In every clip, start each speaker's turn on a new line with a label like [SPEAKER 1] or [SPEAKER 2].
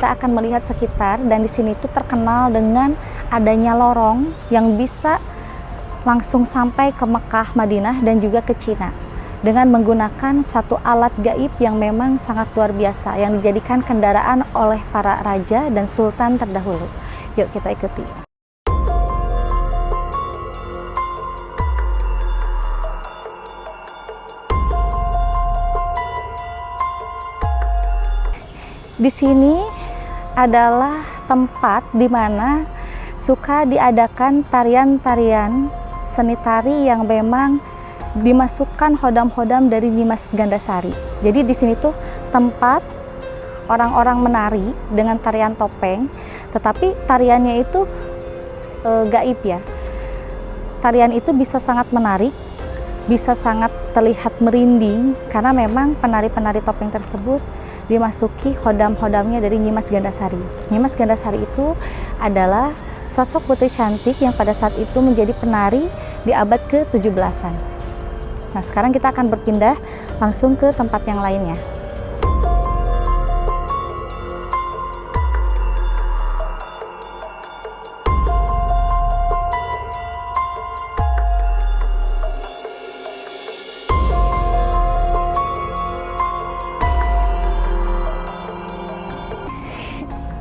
[SPEAKER 1] kita akan melihat sekitar, dan di sini tuh terkenal dengan adanya lorong yang bisa langsung sampai ke Mekah, Madinah, dan juga ke Cina dengan menggunakan satu alat gaib yang memang sangat luar biasa yang dijadikan kendaraan oleh para raja dan sultan terdahulu. Yuk kita ikuti. Di sini adalah tempat di mana suka diadakan tarian-tarian seni tari yang memang dimasukkan hodam-hodam dari Nyimas Gandasari. Jadi di sini tuh tempat orang-orang menari dengan tarian topeng, tetapi tariannya itu gaib ya. Tarian itu bisa sangat menarik, bisa sangat terlihat merinding karena memang penari-penari topeng tersebut dimasuki hodam-hodamnya dari Nyimas Gandasari. Nyimas Gandasari itu adalah sosok putri cantik yang pada saat itu menjadi penari di abad ke-17-an. Nah, sekarang kita akan berpindah langsung ke tempat yang lainnya.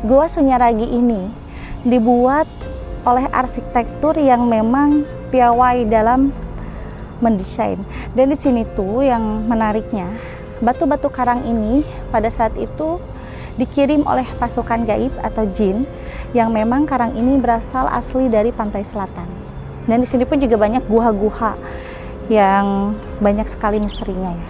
[SPEAKER 1] Gua Sunyaragi ini dibuat oleh arsitektur yang memang piawai dalam mendesain. Dan di sini tuh yang menariknya, batu-batu karang ini pada saat itu dikirim oleh pasukan gaib atau jin yang memang karang ini berasal asli dari pantai selatan. Dan di sini pun juga banyak guha-guha yang banyak sekali misterinya ya.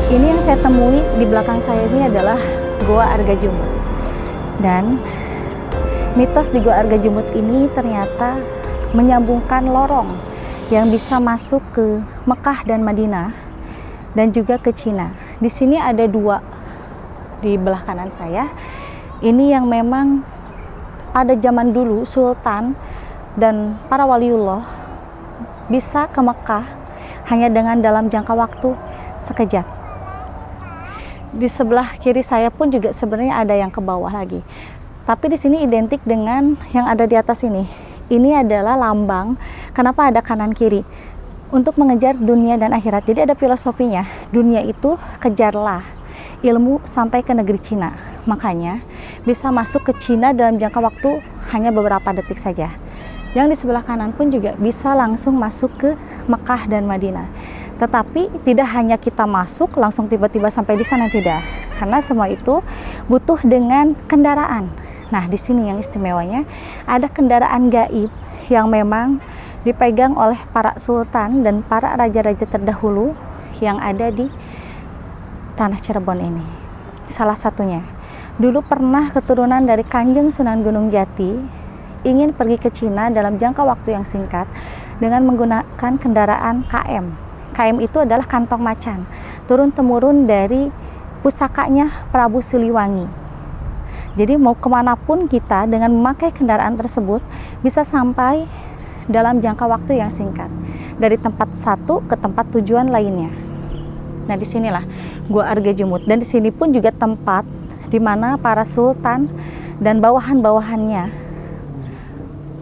[SPEAKER 1] Ini yang saya temui di belakang saya ini adalah Goa Argajumut. Dan mitos di Goa Argajumut ini ternyata menyambungkan lorong yang bisa masuk ke Mekah dan Madinah dan juga ke Cina. Di sini ada dua di belah kanan saya. Ini yang memang pada zaman dulu Sultan dan para waliullah bisa ke Mekah hanya dengan dalam jangka waktu sekejap. Di sebelah kiri saya pun juga sebenarnya ada yang ke bawah lagi. Tapi di sini identik dengan yang ada di atas ini. Ini adalah lambang kenapa ada kanan kiri. Untuk mengejar dunia dan akhirat. Jadi ada filosofinya. Dunia itu kejarlah ilmu sampai ke negeri Cina. Makanya bisa masuk ke Cina dalam jangka waktu hanya beberapa detik saja. Yang di sebelah kanan pun juga bisa langsung masuk ke Mekah dan Madinah. Tetapi tidak hanya kita masuk langsung tiba-tiba sampai di sana, tidak. Karena semua itu butuh dengan kendaraan. Nah, di sini yang istimewanya ada kendaraan gaib yang memang dipegang oleh para sultan dan para raja-raja terdahulu yang ada di tanah Cirebon ini. Salah satunya, dulu pernah keturunan dari Kanjeng Sunan Gunung Jati ingin pergi ke Cina dalam jangka waktu yang singkat dengan menggunakan kendaraan KM. KM itu adalah kantong macan, turun-temurun dari pusakanya Prabu Siliwangi. Jadi mau kemanapun kita dengan memakai kendaraan tersebut bisa sampai dalam jangka waktu yang singkat dari tempat satu ke tempat tujuan lainnya. Nah, disinilah Goa Argajumut, dan di sini pun juga tempat di mana para sultan dan bawahan-bawahannya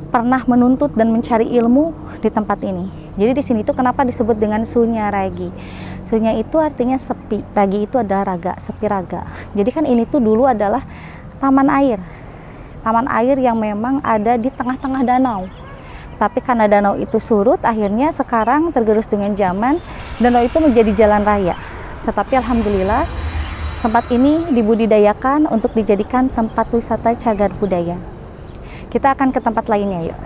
[SPEAKER 1] pernah menuntut dan mencari ilmu di tempat ini. Jadi di sini tuh kenapa disebut dengan Sunyaragi? Sunya itu artinya sepi, ragi itu adalah raga, sepi raga. Jadi kan ini tuh dulu adalah taman air. Taman air yang memang ada di tengah-tengah danau. Tapi karena danau itu surut, akhirnya sekarang tergerus dengan zaman, danau itu menjadi jalan raya. Tetapi alhamdulillah Tempat ini dibudidayakan untuk dijadikan tempat wisata cagar budaya. Kita akan ke tempat lainnya, yuk.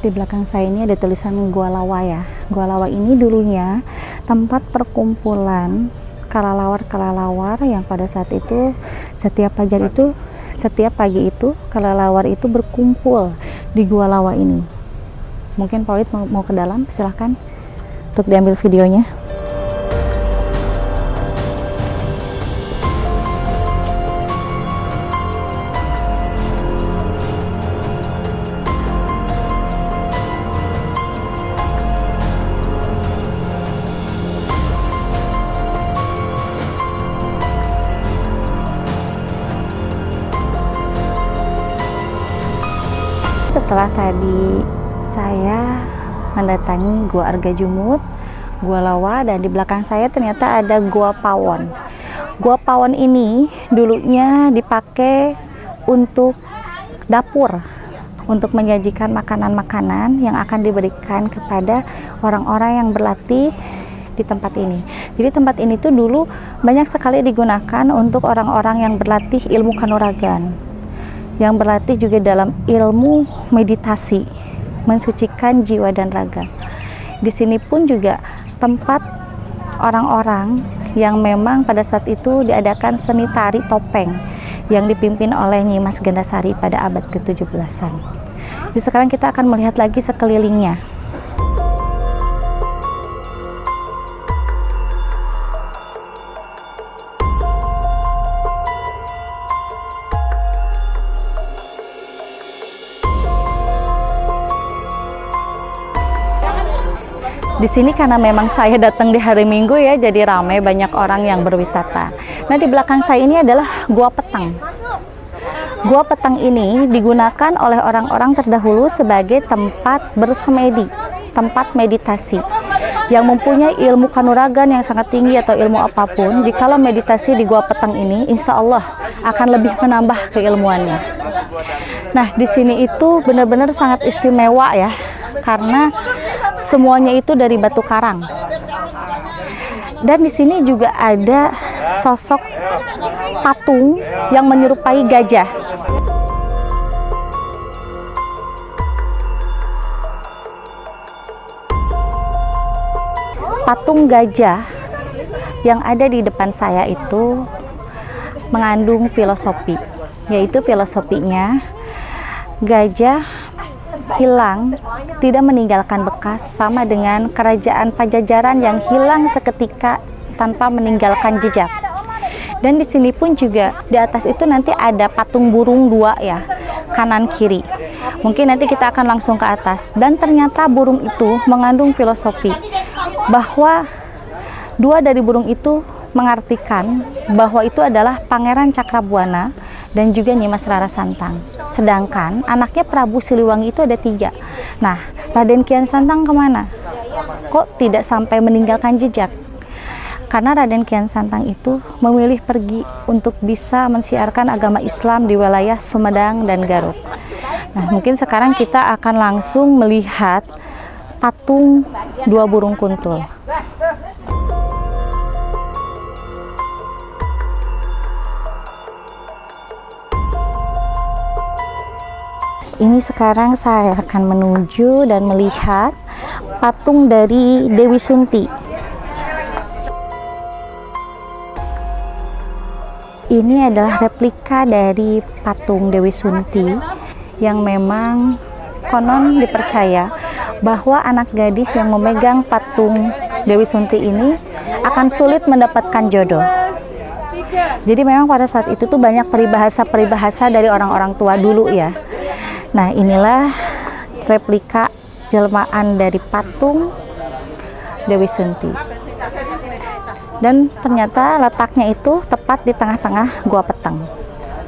[SPEAKER 1] Di belakang saya ini ada tulisan Gua Lawa ya. Gua Lawa ini dulunya tempat perkumpulan kelelawar-kelelawar yang pada saat itu setiap pagi itu kelelawar itu berkumpul di Gua Lawa ini. Mungkin Pak Wid mau ke dalam, silahkan untuk diambil videonya. Setelah tadi saya mendatangi Gua Argajumut, Gua Lawa, dan di belakang saya ternyata ada Gua Pawon. Gua Pawon ini dulunya dipakai untuk dapur, untuk menyajikan makanan-makanan yang akan diberikan kepada orang-orang yang berlatih di tempat ini. Jadi tempat ini tuh dulu banyak sekali digunakan untuk orang-orang yang berlatih ilmu kanuragan, yang berlatih juga dalam ilmu meditasi, mensucikan jiwa dan raga. Di sini pun juga tempat orang-orang yang memang pada saat itu diadakan seni tari topeng yang dipimpin oleh Nyi Mas Gandasari pada abad ke-17-an. Jadi sekarang kita akan melihat lagi sekelilingnya. Di sini karena memang saya datang di hari Minggu ya, jadi ramai, banyak orang yang berwisata. Nah, di belakang saya ini adalah Gua Petang. Gua Petang ini digunakan oleh orang-orang terdahulu sebagai tempat bersemedi, tempat meditasi. Yang mempunyai ilmu kanuragan yang sangat tinggi atau ilmu apapun, jikalau meditasi di Gua Petang ini, insya Allah akan lebih menambah keilmuannya. Nah, di sini itu benar-benar sangat istimewa ya, karena semuanya itu dari batu karang. Dan di sini juga ada sosok patung yang menyerupai gajah. Patung gajah yang ada di depan saya itu mengandung filosofi, yaitu filosofinya gajah hilang tidak meninggalkan bekas, sama dengan kerajaan Pajajaran yang hilang seketika tanpa meninggalkan jejak. Dan di sini pun juga di atas itu nanti ada patung burung dua ya, kanan kiri. Mungkin nanti kita akan langsung ke atas. Dan ternyata burung itu mengandung filosofi bahwa dua dari burung itu mengartikan bahwa itu adalah Pangeran Cakrabuana dan juga Nyi Mas Rara Santang. Sedangkan anaknya Prabu Siliwangi itu ada 3. Nah, Raden Kian Santang kemana? Kok tidak sampai meninggalkan jejak? Karena Raden Kian Santang itu memilih pergi untuk bisa mensiarkan agama Islam di wilayah Sumedang dan Garut. Nah, mungkin sekarang kita akan langsung melihat patung dua burung kuntul. Ini sekarang saya akan menuju dan melihat patung dari Dewi Sunti. Ini adalah replika dari patung Dewi Sunti yang memang konon dipercaya bahwa anak gadis yang memegang patung Dewi Sunti ini akan sulit mendapatkan jodoh. Jadi memang pada saat itu tuh banyak peribahasa-peribahasa dari orang-orang tua dulu ya. Nah, inilah replika jelmaan dari patung Dewi Sunti. Dan ternyata letaknya itu tepat di tengah-tengah Gua Peteng.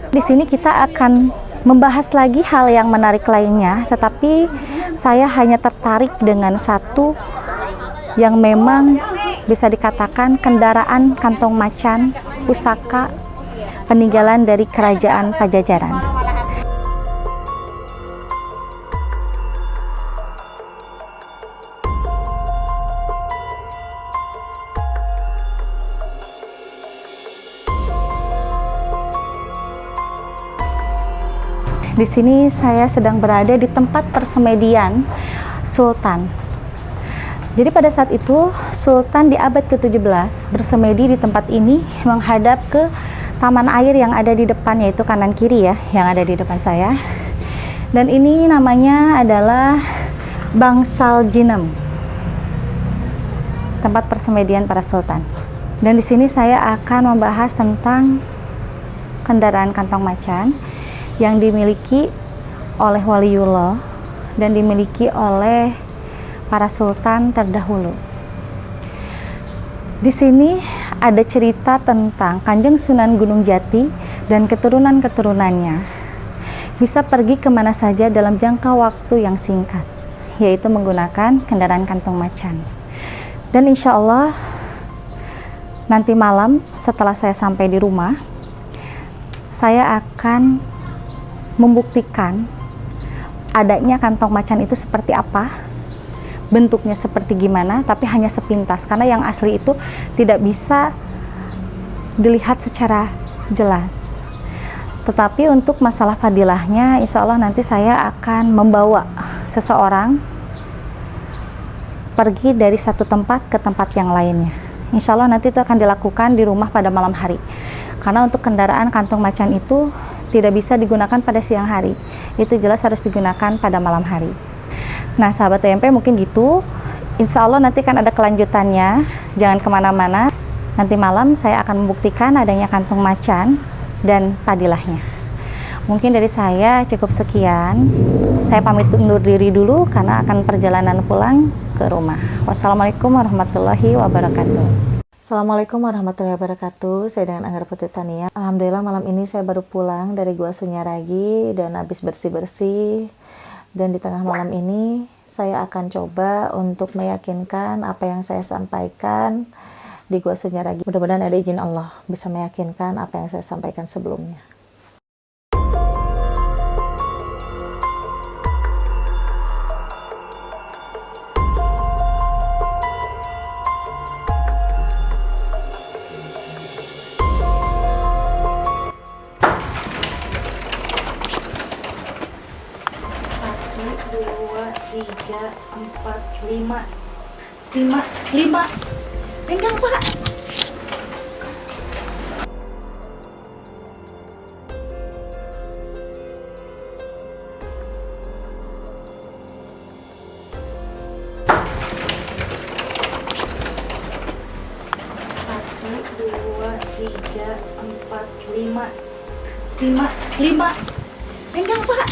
[SPEAKER 1] Di sini kita akan membahas lagi hal yang menarik lainnya, tetapi saya hanya tertarik dengan satu yang memang bisa dikatakan kendaraan kantong macan pusaka peninggalan dari Kerajaan Pajajaran. Di sini saya sedang berada di tempat persemedian Sultan. Jadi pada saat itu Sultan di abad ke-17 bersemedi di tempat ini menghadap ke taman air yang ada di depan, yaitu kanan kiri ya, yang ada di depan saya. Dan ini namanya adalah Bangsal Jinem, tempat persemedian para sultan. Dan di sini saya akan membahas tentang kendaraan kantong macan yang dimiliki oleh waliullah dan dimiliki oleh para sultan terdahulu. Di sini ada cerita tentang Kanjeng Sunan Gunung Jati dan keturunan-keturunannya bisa pergi kemana saja dalam jangka waktu yang singkat, yaitu menggunakan kendaraan kantong macan. Dan insya Allah nanti malam setelah saya sampai di rumah, saya akan membuktikan adanya kantong macan itu seperti apa, bentuknya seperti gimana, tapi hanya sepintas, karena yang asli itu tidak bisa dilihat secara jelas. Tetapi untuk masalah fadilahnya, insya Allah nanti saya akan membawa seseorang pergi dari satu tempat ke tempat yang lainnya. Insya Allah nanti itu akan dilakukan di rumah pada malam hari, karena untuk kendaraan kantong macan itu tidak bisa digunakan pada siang hari, itu jelas harus digunakan pada malam hari. Nah sahabat TMP, mungkin gitu. Insya Allah nanti kan ada kelanjutannya, jangan kemana-mana. Nanti malam saya akan membuktikan adanya kantong macan dan padilahnya. Mungkin dari saya cukup sekian. Saya pamit undur diri dulu karena akan perjalanan pulang ke rumah. Wassalamualaikum warahmatullahi wabarakatuh. Assalamualaikum warahmatullahi wabarakatuh. Saya dengan Anggar Putri Tania. Alhamdulillah malam ini saya baru pulang dari Gua Sunyaragi dan habis bersih-bersih. Dan di tengah malam ini saya akan coba untuk meyakinkan apa yang saya sampaikan di Gua Sunyaragi. Mudah-mudahan ada izin Allah bisa meyakinkan apa yang saya sampaikan sebelumnya. Tiga, empat, lima, pegang Pak. Satu, dua, tiga, empat, lima, pegang Pak.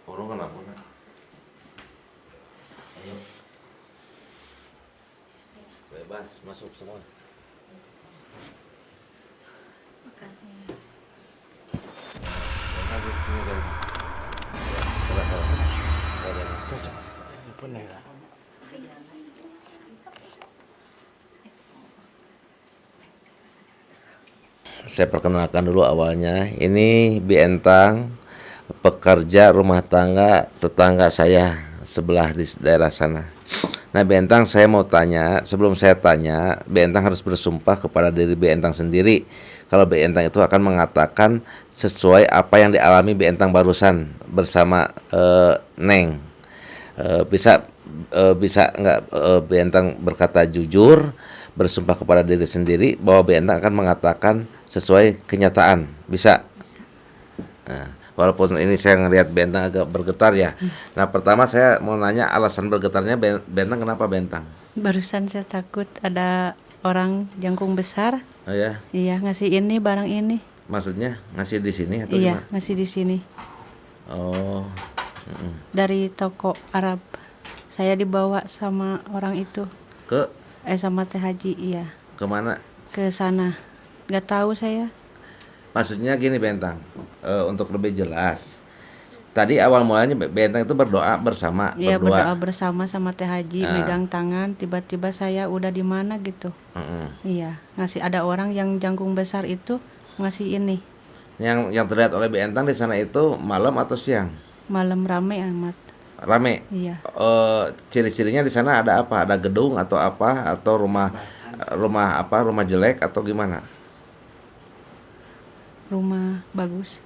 [SPEAKER 2] Orang kenapa? Ayo. Bebas masuk semua. Saya perkenalkan dulu awalnya. Ini Bientang, pekerja rumah tangga tetangga saya sebelah di daerah sana. Nah, Bientang, saya mau tanya, sebelum saya tanya, Bientang harus bersumpah kepada diri Bientang sendiri. Kalau Bientang itu akan mengatakan sesuai apa yang dialami Bientang barusan bersama Neng. Bisa nggak Bientang berkata jujur, bersumpah kepada diri sendiri bahwa Bientang akan mengatakan sesuai kenyataan, bisa? Nah, walaupun ini saya ngelihat Bientang agak bergetar ya. Nah, pertama saya mau nanya alasan bergetarnya Bientang, kenapa Bientang?
[SPEAKER 3] Barusan saya takut ada orang jangkung besar.
[SPEAKER 2] Oh ya,
[SPEAKER 3] Iya, ngasih ini barang ini.
[SPEAKER 2] maksudnya ngasih di sini atau
[SPEAKER 3] Iya,
[SPEAKER 2] gimana?
[SPEAKER 3] ngasih di sini
[SPEAKER 2] Oh,
[SPEAKER 3] dari toko Arab. Saya dibawa sama orang itu,
[SPEAKER 2] ke
[SPEAKER 3] sama Teh Haji, iya,
[SPEAKER 2] kemana?
[SPEAKER 3] ke sana. Nggak tahu saya.
[SPEAKER 2] Maksudnya gini Bientang, untuk lebih jelas. Tadi awal mulanya Bientang itu berdoa bersama,
[SPEAKER 3] Iya, berdoa
[SPEAKER 2] berdua.
[SPEAKER 3] bersama sama Teh Haji, megang tangan. Tiba-tiba saya udah di mana gitu. Iya, ngasih ada orang yang jangkung besar itu ngasih ini.
[SPEAKER 2] Yang terlihat oleh Bientang di sana itu malam atau siang?
[SPEAKER 3] Malam rame amat.
[SPEAKER 2] Rame.
[SPEAKER 3] Iya,
[SPEAKER 2] Ciri-cirinya di sana ada apa? Ada gedung atau apa? Atau rumah rumah apa? Rumah jelek atau gimana?
[SPEAKER 3] rumah bagus,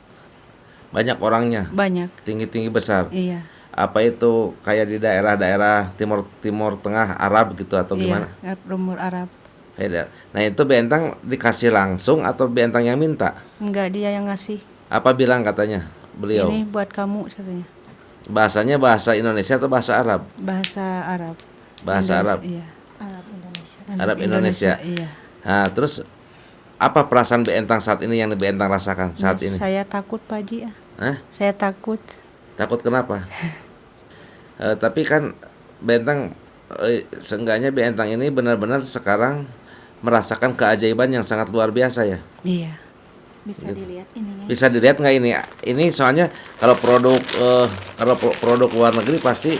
[SPEAKER 2] Banyak orangnya,
[SPEAKER 3] banyak.
[SPEAKER 2] tinggi-tinggi besar.
[SPEAKER 3] Iya.
[SPEAKER 2] Apa itu kayak di daerah-daerah Timur Tengah Arab gitu atau gimana?
[SPEAKER 3] Iya, rumur Arab.
[SPEAKER 2] Beda. Nah, itu Bientang dikasih langsung atau Bientang yang minta?
[SPEAKER 3] Enggak, dia yang ngasih.
[SPEAKER 2] Apa bilang katanya beliau?
[SPEAKER 3] Ini buat kamu katanya.
[SPEAKER 2] Bahasanya bahasa Indonesia atau bahasa Arab?
[SPEAKER 3] Bahasa Arab.
[SPEAKER 2] Bahasa Arab.
[SPEAKER 3] Iya.
[SPEAKER 1] Arab Indonesia.
[SPEAKER 2] Arab Indonesia.
[SPEAKER 3] Iya.
[SPEAKER 2] Nah, terus apa perasaan Bientang saat ini yang Bientang rasakan saat ini?
[SPEAKER 3] Saya takut Pak Haji.
[SPEAKER 2] Hah?
[SPEAKER 3] Saya takut.
[SPEAKER 2] Takut kenapa? Tapi kan Bientang, seenggaknya Bientang ini benar-benar sekarang merasakan keajaiban yang sangat luar biasa ya.
[SPEAKER 3] Iya.
[SPEAKER 1] Bisa dilihat ininya.
[SPEAKER 2] Bisa dilihat nggak ini? Ini soalnya kalau produk luar negeri pasti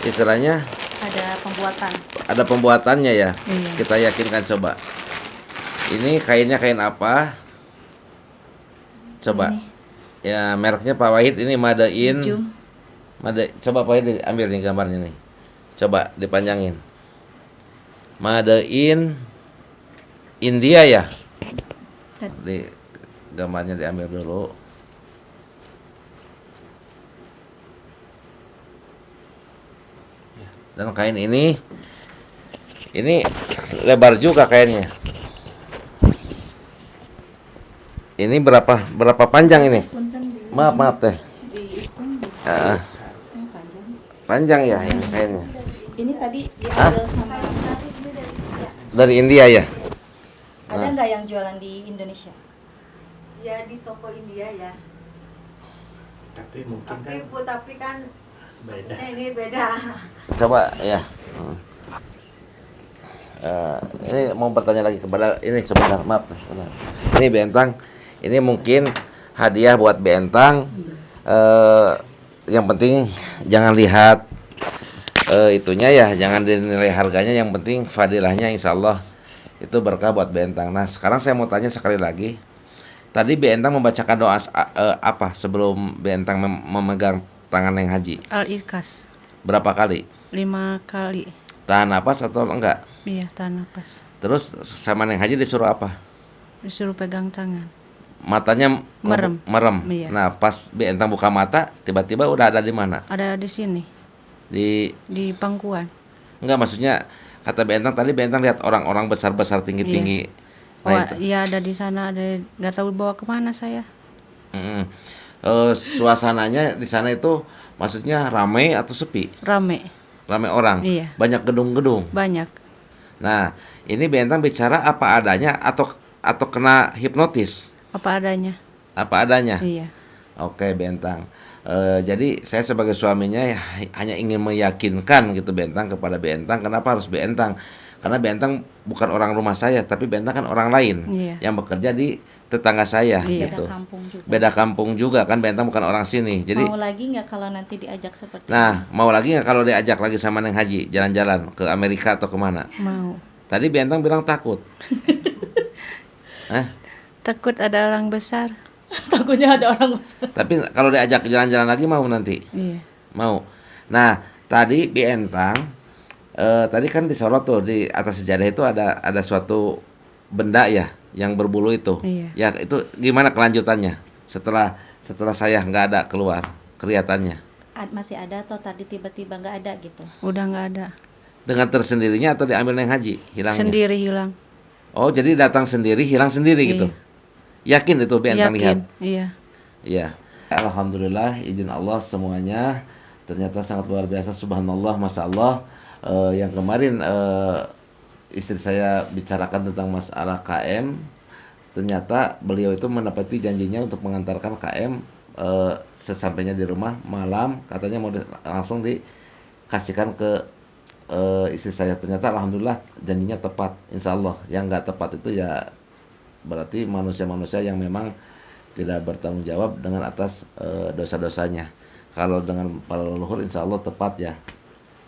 [SPEAKER 2] istilahnya
[SPEAKER 1] Ada pembuatan.
[SPEAKER 2] ada pembuatannya ya.
[SPEAKER 3] Iya.
[SPEAKER 2] Kita yakinkan coba. Ini kainnya kain apa? Coba. Ya, mereknya Pak Wahid ini Made in.
[SPEAKER 3] Jum.
[SPEAKER 2] Coba Pak Wahid ambil nih gambarnya nih. Coba dipanjangin. Made in India ya. Di gambarnya diambil dulu. Dan kain ini lebar juga kainnya. Ini berapa panjang ini? Maaf teh. Panjang ya ini kainnya.
[SPEAKER 1] Ini tadi diambil sama
[SPEAKER 2] Dari India ya.
[SPEAKER 1] ada nggak yang jualan di Indonesia?
[SPEAKER 4] Ya di toko India ya.
[SPEAKER 5] Tapi mungkin
[SPEAKER 4] Tapi kan
[SPEAKER 5] beda.
[SPEAKER 4] ini beda.
[SPEAKER 2] Coba ya. Ini mau bertanya lagi kepada ini sebentar, maaf. Sebentar. Ini Bientang, ini mungkin hadiah buat Bientang. Yang penting jangan lihat itunya ya, jangan dinilai harganya. Yang penting fadilahnya, insya Allah itu berkah buat Bientang. Nah, sekarang saya mau tanya sekali lagi. Tadi Bientang membacakan doa apa sebelum Bientang memegang tangan Neng Haji?
[SPEAKER 3] Al-Ikhlas.
[SPEAKER 2] Berapa kali?
[SPEAKER 3] 5 kali.
[SPEAKER 2] Tahan napas atau enggak?
[SPEAKER 3] Iya, tahan napas.
[SPEAKER 2] Terus sama Neng Haji disuruh apa?
[SPEAKER 3] Disuruh pegang tangan.
[SPEAKER 2] Matanya
[SPEAKER 3] Merem.
[SPEAKER 2] merem.
[SPEAKER 3] Iya.
[SPEAKER 2] Nah, pas Bientang buka mata, tiba-tiba udah ada di mana?
[SPEAKER 3] Ada di sini,
[SPEAKER 2] Di
[SPEAKER 3] di pangkuan.
[SPEAKER 2] enggak, maksudnya kata Bientang tadi Bientang lihat orang-orang besar-besar tinggi-tinggi.
[SPEAKER 3] Oh,
[SPEAKER 2] Nah, itu.
[SPEAKER 3] iya ada di sana, ada nggak tahu bawa kemana saya.
[SPEAKER 2] Mm-mm. Suasananya di sana itu maksudnya ramai atau sepi?
[SPEAKER 3] Rame,
[SPEAKER 2] Ramai orang.
[SPEAKER 3] Iya.
[SPEAKER 2] Banyak gedung-gedung.
[SPEAKER 3] banyak.
[SPEAKER 2] Nah, ini Bientang bicara apa adanya atau kena hipnotis?
[SPEAKER 3] Apa adanya.
[SPEAKER 2] Apa adanya?
[SPEAKER 3] Iya.
[SPEAKER 2] Oke, Bientang. Jadi saya sebagai suaminya ya, hanya ingin meyakinkan gitu Bientang kepada Bientang. Kenapa harus Bientang? Karena Bentang bukan orang rumah saya, tapi Bentang kan orang lain
[SPEAKER 3] Iya.
[SPEAKER 2] yang bekerja di tetangga saya
[SPEAKER 3] Iya.
[SPEAKER 2] gitu.
[SPEAKER 1] Beda kampung juga.
[SPEAKER 2] Beda kampung juga kan, Bentang bukan orang sini. Jadi
[SPEAKER 1] Mau lagi nggak kalau nanti diajak seperti
[SPEAKER 2] nah, mau lagi nggak kalau diajak lagi sama Neng Haji jalan-jalan ke Amerika atau kemana?
[SPEAKER 3] Mau.
[SPEAKER 2] Tadi Bentang bilang takut.
[SPEAKER 3] Takut ada orang besar.
[SPEAKER 1] Takutnya ada orang besar.
[SPEAKER 2] Tapi kalau diajak jalan-jalan lagi mau nanti?
[SPEAKER 3] Iya.
[SPEAKER 2] Mau. Nah, tadi Bentang tadi kan disorot tuh di atas sejadah itu ada suatu benda ya yang berbulu itu.
[SPEAKER 3] Iya.
[SPEAKER 2] Ya itu gimana kelanjutannya setelah saya nggak ada keluar kelihatannya
[SPEAKER 1] Masih ada atau tadi tiba-tiba nggak ada gitu?
[SPEAKER 3] Udah nggak ada.
[SPEAKER 2] dengan tersendirinya atau diambil Neng Haji hilangnya?
[SPEAKER 3] Sendiri hilang.
[SPEAKER 2] Oh jadi datang sendiri hilang sendiri gitu. Yakin itu Bentang lihat?
[SPEAKER 3] Iya.
[SPEAKER 2] Iya. Alhamdulillah izin Allah semuanya ternyata sangat luar biasa, subhanallah, masya Allah. Yang kemarin istri saya bicarakan tentang masalah KM, ternyata beliau itu menepati janjinya untuk mengantarkan KM sesampainya di rumah malam, katanya mau langsung dikasihkan ke istri saya. Ternyata alhamdulillah janjinya tepat, insya Allah. Yang nggak tepat itu ya berarti manusia-manusia yang memang tidak bertanggung jawab dengan atas dosa-dosanya. Kalau dengan para leluhur insya Allah tepat ya,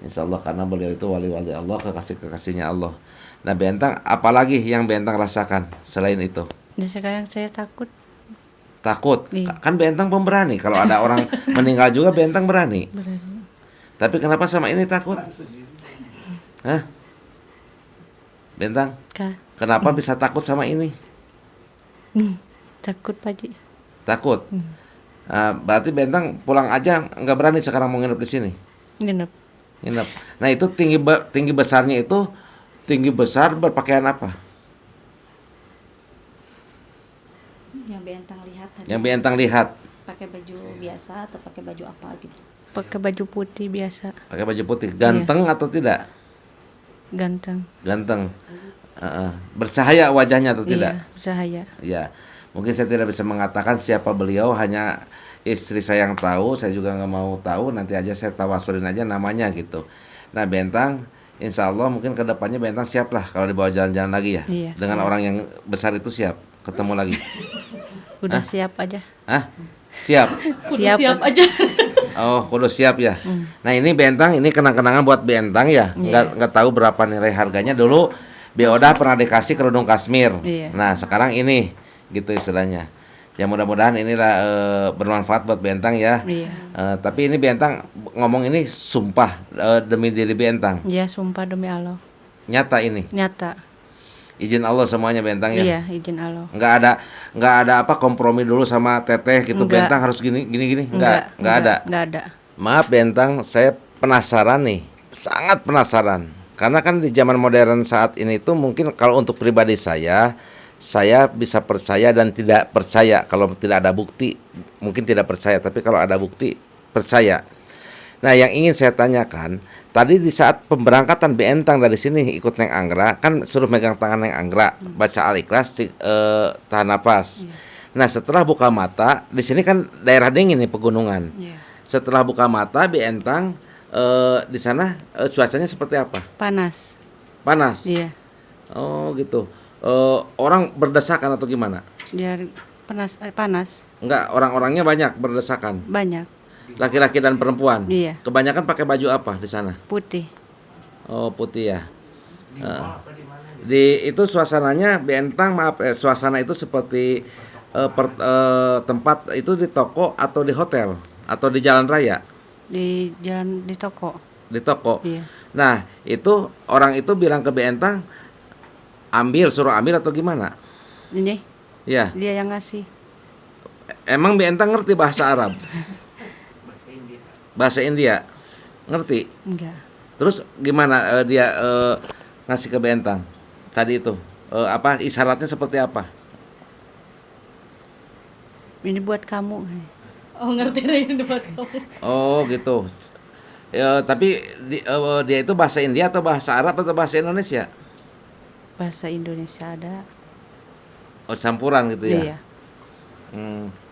[SPEAKER 2] insya Allah, karena beliau itu wali-wali Allah, kekasih-kekasihnya Allah. Nah Bentang apalagi yang Bentang rasakan selain itu?
[SPEAKER 3] Dan sekarang saya takut.
[SPEAKER 2] Takut?
[SPEAKER 3] Iya.
[SPEAKER 2] Kan Bentang pemberani, kalau ada orang meninggal juga Bentang berani. Tapi kenapa sama ini takut? Hah? Bentang,
[SPEAKER 3] Kak,
[SPEAKER 2] kenapa bisa takut sama ini?
[SPEAKER 3] takut Pak Ji.
[SPEAKER 2] Takut? Berarti Bentang pulang aja nggak berani sekarang mau nginep di sini?
[SPEAKER 3] Nginep.
[SPEAKER 2] Nginep. Nah itu tinggi besarnya itu tinggi besar berpakaian apa?
[SPEAKER 1] Yang Bentang lihat tadi.
[SPEAKER 2] Yang Bentang lihat
[SPEAKER 1] Pakai baju biasa atau pakai baju apa gitu?
[SPEAKER 3] Pakai baju putih biasa.
[SPEAKER 2] pakai baju putih, ganteng atau tidak?
[SPEAKER 3] Ganteng.
[SPEAKER 2] Ganteng. Bercahaya wajahnya atau tidak?
[SPEAKER 3] Iya, bercahaya.
[SPEAKER 2] Ya, mungkin saya tidak bisa mengatakan siapa beliau, hanya istri saya yang tahu. Saya juga nggak mau tahu, nanti aja saya tawasulin aja namanya gitu. Nah Bentang, insya Allah mungkin kedepannya Bentang siap lah kalau dibawa jalan-jalan lagi ya.
[SPEAKER 3] Iya,
[SPEAKER 2] Dengan
[SPEAKER 3] siap.
[SPEAKER 2] orang yang besar itu siap ketemu lagi.
[SPEAKER 3] Udah siap aja.
[SPEAKER 2] Hah? Siap.
[SPEAKER 3] Siap
[SPEAKER 1] aja.
[SPEAKER 2] Oh, kudu siap ya. Nah ini Bentang, ini kenang-kenangan buat Bentang ya. Nggak tahu berapa nilai harganya. Dulu Bioda pernah dikasih kerudung kasmir.
[SPEAKER 3] Iya.
[SPEAKER 2] Nah sekarang ini, gitu istilahnya. Ya mudah-mudahan inilah bermanfaat buat Bentang ya.
[SPEAKER 3] Iya.
[SPEAKER 2] Tapi ini Bentang ngomong ini sumpah demi diri Bentang.
[SPEAKER 3] Iya, sumpah demi Allah.
[SPEAKER 2] Nyata ini.
[SPEAKER 3] Nyata.
[SPEAKER 2] Izin Allah semuanya Bentang ya.
[SPEAKER 3] Iya, izin Allah.
[SPEAKER 2] Nggak ada apa kompromi dulu sama Teteh gitu.
[SPEAKER 3] Enggak.
[SPEAKER 2] Bentang harus gini. Nggak ada.
[SPEAKER 3] Enggak ada.
[SPEAKER 2] Maaf Bentang, saya penasaran nih, sangat penasaran. Karena kan di zaman modern saat ini tuh mungkin kalau untuk pribadi saya bisa percaya dan tidak percaya. Kalau tidak ada bukti, mungkin tidak percaya. Tapi kalau ada bukti, percaya. Nah yang ingin saya tanyakan, tadi di saat pemberangkatan Bentang dari sini ikut Neng Anggra, kan suruh megang tangan Neng Anggra, baca Al-Ikhlas, tahan napas. Nah setelah buka mata, di sini kan daerah dingin nih, pegunungan.
[SPEAKER 3] Iya.
[SPEAKER 2] Setelah buka mata Bentang di sana cuacanya seperti apa?
[SPEAKER 3] Panas.
[SPEAKER 2] Panas.
[SPEAKER 3] Iya.
[SPEAKER 2] Oh gitu. Orang berdesakan atau gimana?
[SPEAKER 3] Dia panas.
[SPEAKER 2] Enggak, orang-orangnya banyak berdesakan.
[SPEAKER 3] Banyak.
[SPEAKER 2] Laki-laki dan perempuan.
[SPEAKER 3] Iya.
[SPEAKER 2] Kebanyakan pakai baju apa di sana?
[SPEAKER 3] Putih.
[SPEAKER 2] Oh putih ya. Di itu suasananya Bentang, maaf, suasana itu seperti tempat itu di toko atau di hotel atau di jalan raya?
[SPEAKER 3] Di jalan, di toko.
[SPEAKER 2] Di toko.
[SPEAKER 3] Iya.
[SPEAKER 2] Nah itu orang itu bilang ke Bentang suruh ambil atau gimana?
[SPEAKER 3] Ini
[SPEAKER 2] Ya,
[SPEAKER 3] dia yang ngasih.
[SPEAKER 2] emang Bentang ngerti bahasa Arab? Bahasa India? Ngerti?
[SPEAKER 3] Enggak.
[SPEAKER 2] Terus gimana dia ngasih ke Bentang tadi itu? Apa isyaratnya seperti apa?
[SPEAKER 3] Ini buat kamu.
[SPEAKER 1] Oh ngerti deh ini buat kamu.
[SPEAKER 2] Oh gitu. Tapi dia itu bahasa India atau bahasa Arab atau bahasa Indonesia?
[SPEAKER 3] Bahasa Indonesia ada.
[SPEAKER 2] Oh campuran gitu ya?
[SPEAKER 3] Iya.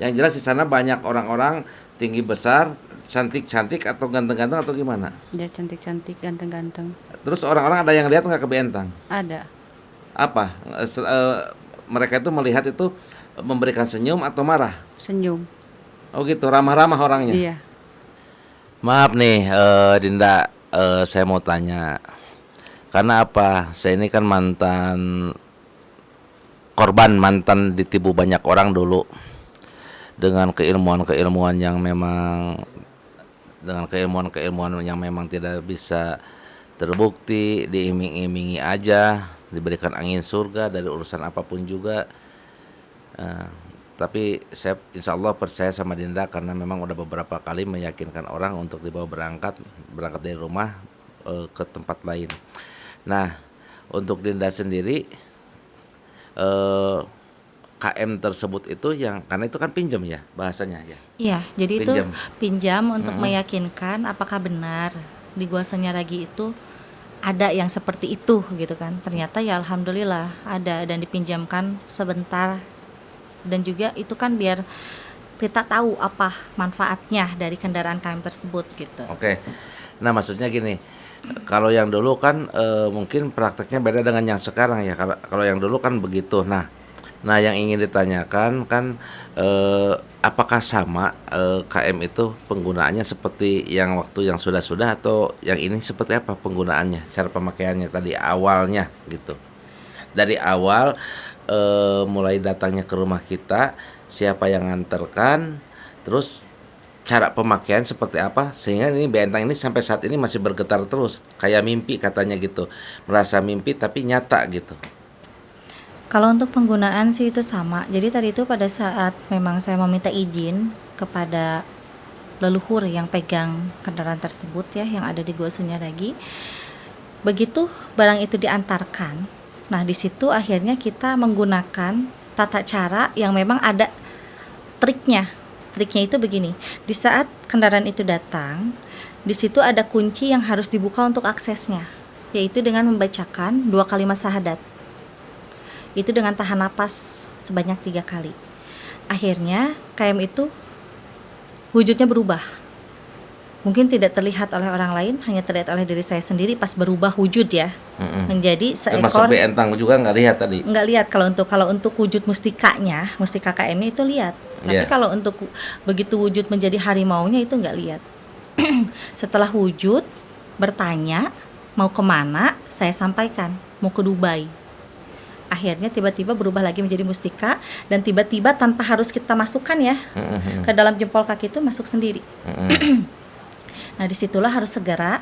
[SPEAKER 2] Yang jelas di sana banyak orang-orang tinggi besar, cantik-cantik atau ganteng-ganteng atau gimana?
[SPEAKER 3] Dia cantik-cantik, ganteng-ganteng.
[SPEAKER 2] Terus orang-orang ada yang lihat nggak ke Beentang?
[SPEAKER 3] Ada.
[SPEAKER 2] Apa? Mereka itu melihat itu memberikan senyum atau marah?
[SPEAKER 3] Senyum.
[SPEAKER 2] Oh gitu, ramah-ramah orangnya.
[SPEAKER 3] Iya.
[SPEAKER 2] Maaf nih, Dinda, saya mau tanya. Karena apa? Saya ini kan mantan korban, mantan ditipu banyak orang dulu. Dengan keilmuan-keilmuan yang memang tidak bisa terbukti, diiming-imingi aja, diberikan angin surga dari urusan apapun juga. Tapi saya insya Allah percaya sama Dinda karena memang udah beberapa kali meyakinkan orang untuk dibawa berangkat dari rumah ke tempat lain. Nah, untuk Dinda sendiri KM tersebut itu yang karena itu kan pinjam ya bahasanya ya.
[SPEAKER 1] Iya, jadi
[SPEAKER 2] Pinjam.
[SPEAKER 1] itu pinjam untuk meyakinkan apakah benar di Gua Senyaragi itu ada yang seperti itu gitu kan. Ternyata ya alhamdulillah ada dan dipinjamkan sebentar. Dan juga itu kan biar kita tahu apa manfaatnya dari kendaraan KM tersebut gitu.
[SPEAKER 2] Oke. Nah, maksudnya gini, kalau yang dulu kan mungkin prakteknya beda dengan yang sekarang ya. Kalau yang dulu kan begitu. Nah, yang ingin ditanyakan kan apakah sama KM itu penggunaannya seperti yang waktu yang sudah-sudah atau yang ini seperti apa penggunaannya, cara pemakaiannya tadi awalnya gitu. Dari awal mulai datangnya ke rumah kita, siapa yang nganterkan, terus cara pemakaian seperti apa sehingga ini Beentang ini sampai saat ini masih bergetar terus kayak mimpi katanya gitu, merasa mimpi tapi nyata gitu.
[SPEAKER 1] Kalau untuk penggunaan sih itu sama. Jadi tadi itu pada saat memang saya meminta izin kepada leluhur yang pegang kendaraan tersebut ya, yang ada di Gua Senyaragi. Begitu barang itu diantarkan, nah di situ akhirnya kita menggunakan tata cara yang memang ada triknya. Triknya itu begini, di saat kendaraan itu datang, di situ ada kunci yang harus dibuka untuk aksesnya, yaitu dengan membacakan 2 kalimat syahadat. Itu dengan tahan napas sebanyak 3 kali. Akhirnya KM itu wujudnya berubah. Mungkin tidak terlihat oleh orang lain, hanya terlihat oleh diri saya sendiri pas berubah wujud ya. Menjadi
[SPEAKER 2] Termasuk
[SPEAKER 1] seekor.
[SPEAKER 2] Beentang juga nggak lihat tadi.
[SPEAKER 1] Nggak lihat kalau untuk wujud mustikanya, mustika KM-nya itu lihat. Tapi
[SPEAKER 2] Yeah.
[SPEAKER 1] kalau untuk begitu wujud menjadi harimaunya itu nggak lihat. Setelah wujud bertanya mau kemana, saya sampaikan mau ke Dubai. Akhirnya tiba-tiba berubah lagi menjadi mustika dan tiba-tiba tanpa harus kita masukkan ya ke dalam jempol kaki itu masuk sendiri. Nah disitulah harus segera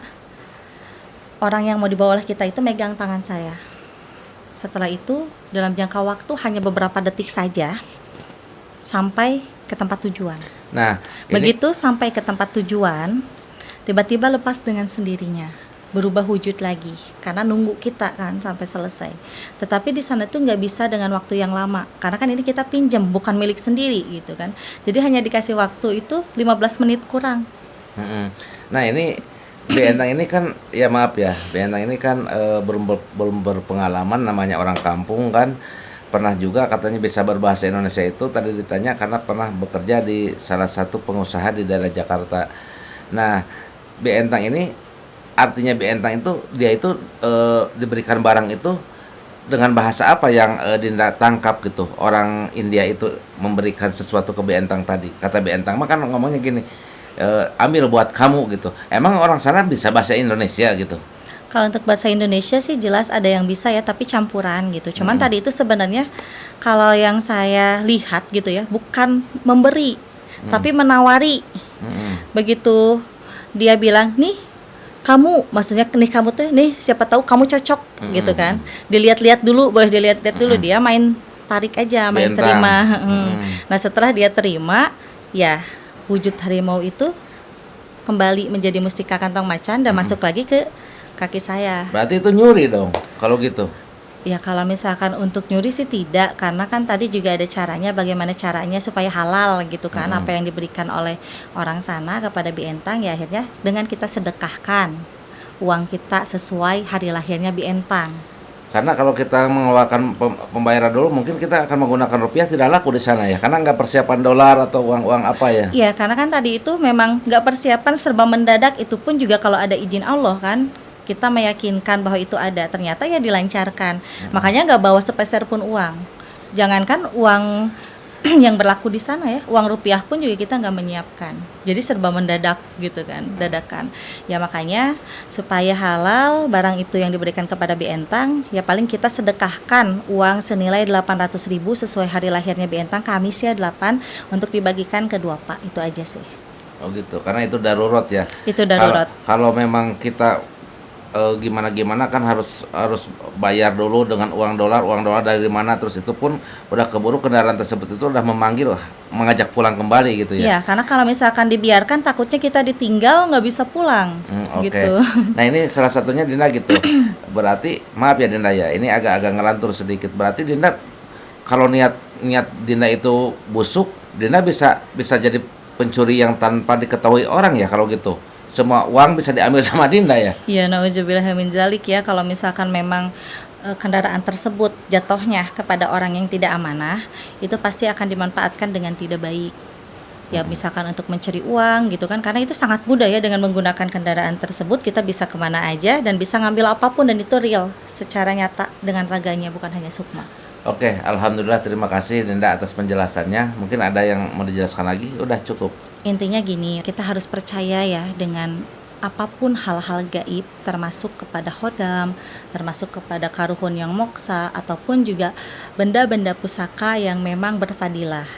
[SPEAKER 1] orang yang mau dibawa oleh kita itu megang tangan saya. Setelah itu dalam jangka waktu hanya beberapa detik saja sampai ke tempat tujuan.
[SPEAKER 2] Nah,
[SPEAKER 1] Begitu sampai ke tempat tujuan, tiba-tiba lepas dengan sendirinya, berubah wujud lagi karena nunggu kita kan sampai selesai. Tetapi di sana tuh nggak bisa dengan waktu yang lama karena kan ini kita pinjam bukan milik sendiri gitu kan. Jadi hanya dikasih waktu itu 15 menit kurang.
[SPEAKER 2] Nah ini Beentang ini kan ya maaf ya, Beentang ini kan belum berpengalaman, namanya orang kampung kan, pernah juga katanya bisa berbahasa Indonesia itu tadi ditanya karena pernah bekerja di salah satu pengusaha di daerah Jakarta. Nah Beentang ini artinya Beentang itu dia itu diberikan barang itu dengan bahasa apa yang Dinda tangkap gitu, orang India itu memberikan sesuatu ke Beentang tadi. Kata Beentang mah kan ngomongnya gini, ambil buat kamu gitu. Emang orang sana bisa bahasa Indonesia gitu?
[SPEAKER 1] Kalau untuk bahasa Indonesia sih jelas ada yang bisa ya, tapi campuran gitu. Cuman tadi itu sebenarnya kalau yang saya lihat gitu ya, bukan memberi, tapi menawari. Begitu dia bilang, nih kamu, maksudnya nih kamu tuh, nih siapa tahu kamu cocok gitu kan. Dilihat-lihat dulu, boleh dilihat-lihat dulu, dia main tarik aja, main
[SPEAKER 2] Bentang.
[SPEAKER 1] terima. Nah setelah dia terima, ya wujud harimau itu kembali menjadi mustika kantong macan dan masuk lagi ke kaki saya.
[SPEAKER 2] Berarti itu nyuri dong kalau gitu.
[SPEAKER 1] Ya kalau misalkan untuk nyuri sih tidak, karena kan tadi juga ada caranya, bagaimana caranya supaya halal gitu kan, apa yang diberikan oleh orang sana kepada Beentang ya akhirnya dengan kita sedekahkan uang kita sesuai hari lahirnya Beentang.
[SPEAKER 2] Karena kalau kita mengeluarkan pembayaran dulu, mungkin kita akan menggunakan rupiah tidak laku di sana ya, karena nggak persiapan dolar atau uang-uang apa ya.
[SPEAKER 1] Iya, karena kan tadi itu memang nggak persiapan, serba mendadak. Itu pun juga kalau ada izin Allah kan, kita meyakinkan bahwa itu ada, ternyata ya dilancarkan. Makanya nggak bawa sepeser pun uang. Jangankan uang yang berlaku di sana ya, uang rupiah pun juga kita nggak menyiapkan. Jadi serba mendadak gitu kan, dadakan. Ya makanya supaya halal barang itu yang diberikan kepada Bientang, ya paling kita sedekahkan uang senilai 800.000 sesuai hari lahirnya Bientang, Kamis ya 8, untuk dibagikan ke dua Pak. Itu aja sih.
[SPEAKER 2] Oh gitu, karena itu darurat ya.
[SPEAKER 1] Itu darurat.
[SPEAKER 2] Kalau memang kita gimana kan harus bayar dulu dengan uang dolar dari mana, terus itu pun udah keburu kendaraan tersebut itu udah memanggil mengajak pulang kembali gitu ya.
[SPEAKER 1] Iya, karena kalau misalkan dibiarkan takutnya kita ditinggal nggak bisa pulang
[SPEAKER 2] Oke.
[SPEAKER 1] gitu.
[SPEAKER 2] Nah ini salah satunya Dinda gitu. Berarti maaf ya Dinda ya, ini agak ngelantur sedikit. Berarti Dinda kalau niat Dinda itu busuk, Dinda bisa jadi pencuri yang tanpa diketahui orang ya kalau gitu. Semua uang bisa diambil sama Dinda ya.
[SPEAKER 1] Iya, nauzubillah min dzalik ya, kalau misalkan memang kendaraan tersebut jatuhnya kepada orang yang tidak amanah, itu pasti akan dimanfaatkan dengan tidak baik. Ya misalkan untuk mencuri uang gitu kan, karena itu sangat mudah ya, dengan menggunakan kendaraan tersebut kita bisa kemana aja dan bisa ngambil apapun, dan itu real secara nyata dengan raganya, bukan hanya sukma.
[SPEAKER 2] Oke, alhamdulillah, terima kasih Dinda atas penjelasannya. Mungkin ada yang mau dijelaskan lagi? Udah cukup.
[SPEAKER 1] Intinya gini, kita harus percaya ya dengan apapun hal-hal gaib, termasuk kepada khodam, termasuk kepada karuhun yang moksa, ataupun juga benda-benda pusaka yang memang berfadilah.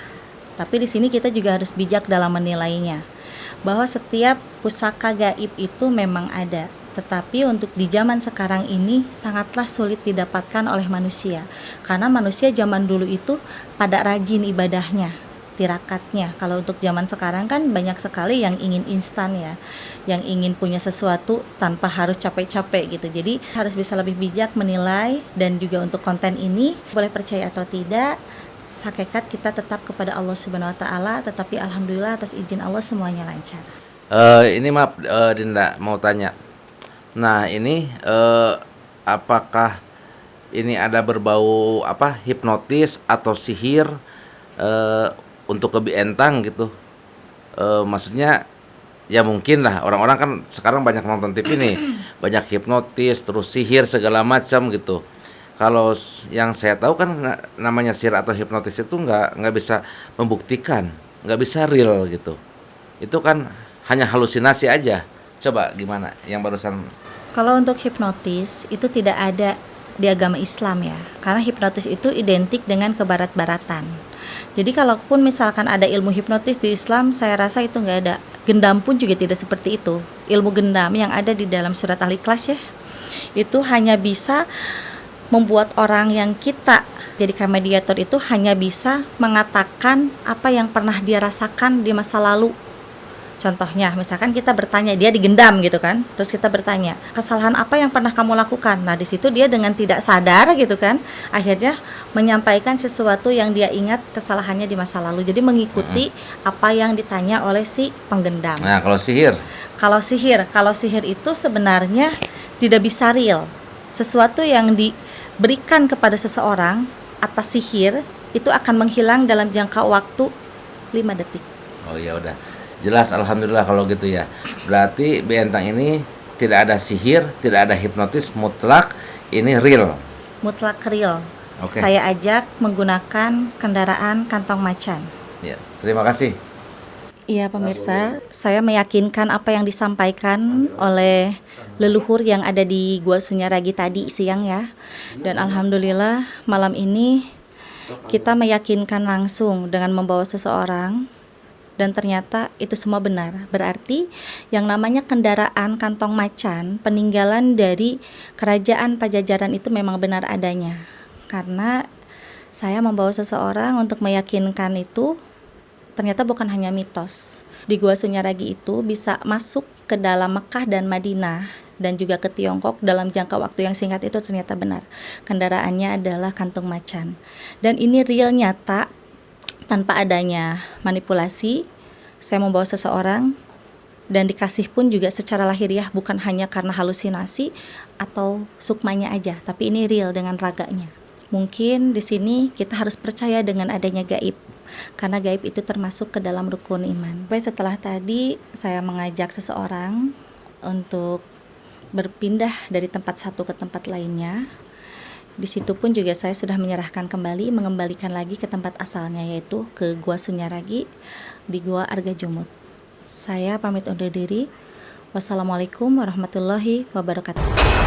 [SPEAKER 1] Tapi di sini kita juga harus bijak dalam menilainya, bahwa setiap pusaka gaib itu memang ada, tetapi untuk di zaman sekarang ini sangatlah sulit didapatkan oleh manusia, karena manusia zaman dulu itu pada rajin ibadahnya, tirakatnya. Kalau untuk zaman sekarang kan banyak sekali yang ingin instan ya, yang ingin punya sesuatu tanpa harus capek-capek gitu. Jadi harus bisa lebih bijak menilai, dan juga untuk konten ini boleh percaya atau tidak, hakikat kita tetap kepada Allah Subhanahu wa taala, tetapi alhamdulillah atas izin Allah semuanya lancar.
[SPEAKER 2] Ini maaf Dinda mau tanya. Nah, ini apakah ini ada berbau hipnotis atau sihir untuk ke Bientang gitu? Maksudnya ya mungkin lah, orang-orang kan sekarang banyak nonton TV nih, banyak hipnotis terus sihir segala macam gitu. Kalau yang saya tahu kan namanya sihir atau hipnotis itu nggak bisa membuktikan, nggak bisa real gitu. Itu kan hanya halusinasi aja. Coba gimana yang barusan?
[SPEAKER 1] Kalau untuk hipnotis itu tidak ada di agama Islam ya, karena hipnotis itu identik dengan kebarat-baratan. Jadi kalaupun misalkan ada ilmu hipnotis di Islam, saya rasa itu nggak ada. Gendam pun juga tidak seperti itu. Ilmu gendam yang ada di dalam surat Al-Ikhlas ya, itu hanya bisa membuat orang yang kita jadikan mediator itu hanya bisa mengatakan apa yang pernah dia rasakan di masa lalu. Contohnya, misalkan kita bertanya, dia digendam gitu kan, terus kita bertanya, kesalahan apa yang pernah kamu lakukan? Nah, di situ dia dengan tidak sadar gitu kan, akhirnya menyampaikan sesuatu yang dia ingat kesalahannya di masa lalu. Jadi mengikuti apa yang ditanya oleh si penggendam.
[SPEAKER 2] Nah, kalau sihir?
[SPEAKER 1] Kalau sihir itu sebenarnya tidak bisa real. Sesuatu yang diberikan kepada seseorang atas sihir itu akan menghilang dalam jangka waktu 5 detik.
[SPEAKER 2] Oh ya udah. Jelas, alhamdulillah kalau gitu ya. Berarti Bientang ini tidak ada sihir, tidak ada hipnotis, mutlak ini real.
[SPEAKER 1] Mutlak real.
[SPEAKER 2] Oke.
[SPEAKER 1] Saya ajak menggunakan kendaraan kantong macan.
[SPEAKER 2] Ya, terima kasih.
[SPEAKER 1] Iya pemirsa, saya meyakinkan apa yang disampaikan oleh leluhur yang ada di Gua Sunyaragi tadi siang ya. Dan alhamdulillah malam ini kita meyakinkan langsung dengan membawa seseorang, dan ternyata itu semua benar. Berarti yang namanya kendaraan kantong macan peninggalan dari kerajaan Pajajaran itu memang benar adanya. Karena saya membawa seseorang untuk meyakinkan itu ternyata bukan hanya mitos. Di Gua Sunyaragi itu bisa masuk ke dalam Mekah dan Madinah dan juga ke Tiongkok dalam jangka waktu yang singkat, itu ternyata benar. Kendaraannya adalah kantung macan. Dan ini real nyata, tanpa adanya manipulasi. Saya membawa seseorang dan dikasih pun juga secara lahiriah, bukan hanya karena halusinasi atau sukmanya aja, tapi ini real dengan raganya. Mungkin di sini kita harus percaya dengan adanya gaib, karena gaib itu termasuk ke dalam rukun iman. Setelah tadi saya mengajak seseorang untuk berpindah dari tempat satu ke tempat lainnya, di situ pun juga saya sudah menyerahkan kembali, mengembalikan lagi ke tempat asalnya, yaitu ke Gua Sunyaragi di Gua Argajumut. Saya pamit undur diri. Wassalamualaikum warahmatullahi wabarakatuh.